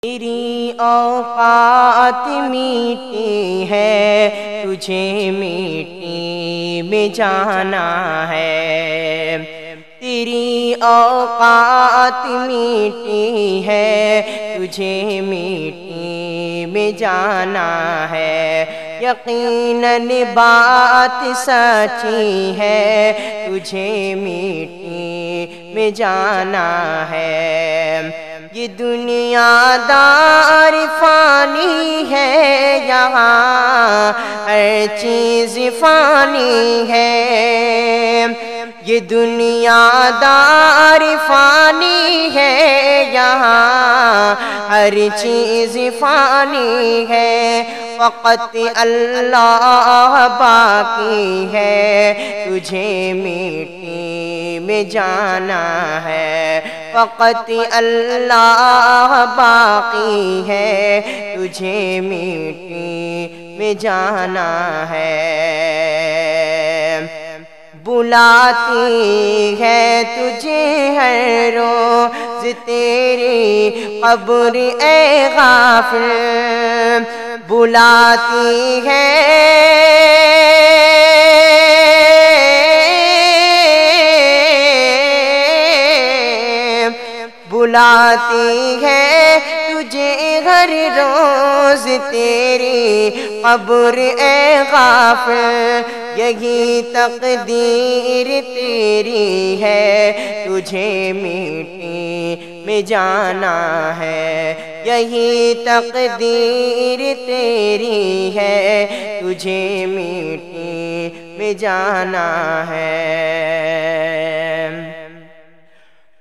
تیری اوقات میٹھی ہے، تجھے مٹی میں جانا ہے۔ تیری اوقات میٹھی ہے، تجھے مٹی میں جانا ہے۔ یقیناً بات سچی ہے، تجھے مٹی میں جانا ہے۔ یہ دنیا دار فانی ہے، یہاں ہر چیز فانی ہے۔ یہ دنیا دار فانی ہے، یہاں ہر چیز فانی ہے۔ فقط اللہ باقی ہے، تجھے مٹی میں جانا ہے۔ فقط اللہ باقی ہے، تجھے مٹی میں جانا ہے۔ بلاتی ہے تجھے ہر روز تیری قبر اے غافل، بلاتی ہے بلاتی ہے تجھے ہر روز تیری قبر اے غافل۔ یہی تقدیر تیری ہے، تجھے مٹی میں جانا ہے۔ یہی تقدیر تیری ہے، تجھے مٹی میں جانا ہے۔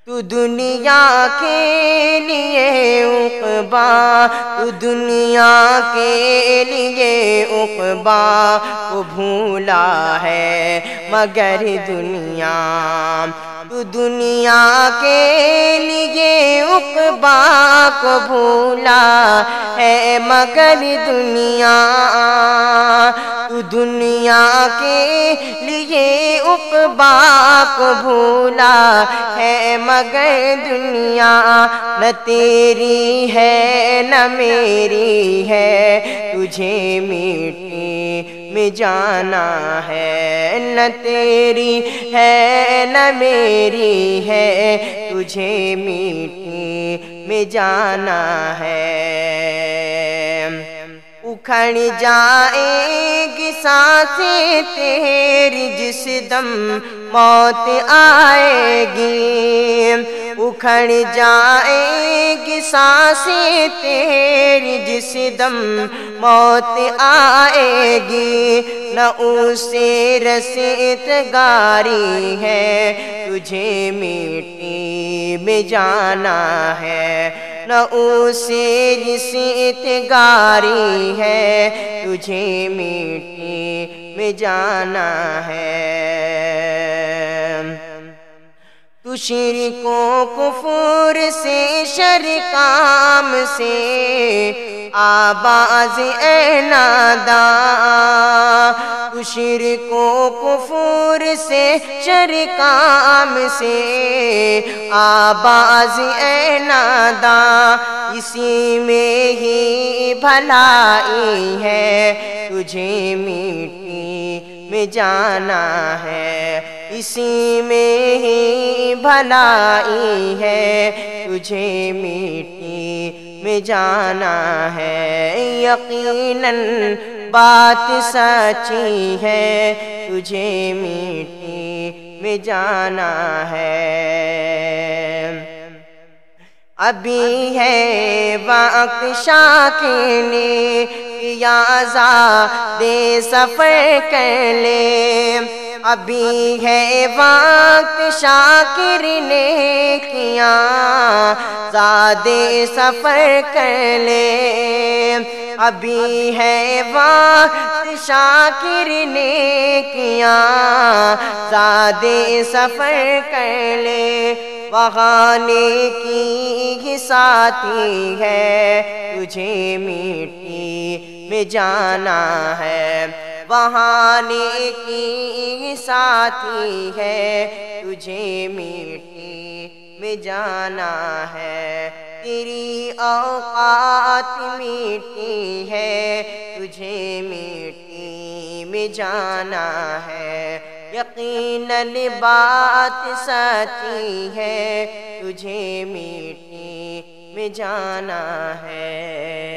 تو دنیا کے لیے عقبا، تو دنیا کے لیے عقبا کو بھولا ہے مگر دنیا، تو دنیا کے لیے عقبا کو بھولا ہے مگر دنیا، تو دنیا کے لیے عقبا کو بھولا ہے مگر دنیا۔ نہ تیری ہے نہ میری ہے، تجھے مٹی میں جانا ہے۔ نہ تیری ہے نہ میری ہے، تجھے مٹی میں جانا ہے۔ اکھڑ جائے گی سانسیں تیری جس دم موت آئے گی، اکھڑ جائے گی سانسیں تیری جس دم موت آئے گی۔ نہ اسے رستگاری ہے، تجھے مٹی میں جانا ہے۔ نہ اسے رستگاری ہے، تجھے مٹی میں جانا ہے۔ تو شرک و کفر سے شرکام سے آباز اے ناداں، تو شرک و کفر سے شرکام سے آباز اے ناداں۔ اسی میں ہی بھلائی ہے، تجھے مٹی میں جانا ہے۔ اسی میں ہی بھلائی ہے، تجھے مٹی میں جانا ہے۔ یقیناً بات سچی ہے، تجھے مٹی میں جانا ہے۔ ابھی ہے وقت شاکر نے کیا آزاد سفر کر لے، ابھی ہے وقت شاکر نے کیا آزاد سفر کر لے، ابھی ہے وقت شاکر نے کیا آزاد سفر کر لے۔ وہاں نیکی ہی ساتھی ہے، تجھے مٹی میں جانا ہے۔ وہاں نیکی ساتھی ہے، تجھے مٹی میں جانا ہے۔ تیری اوقات میٹھی ہے، تجھے مٹی میں جانا ہے، یقیناً بات سچی ہے، تجھے مٹی میں جانا ہے۔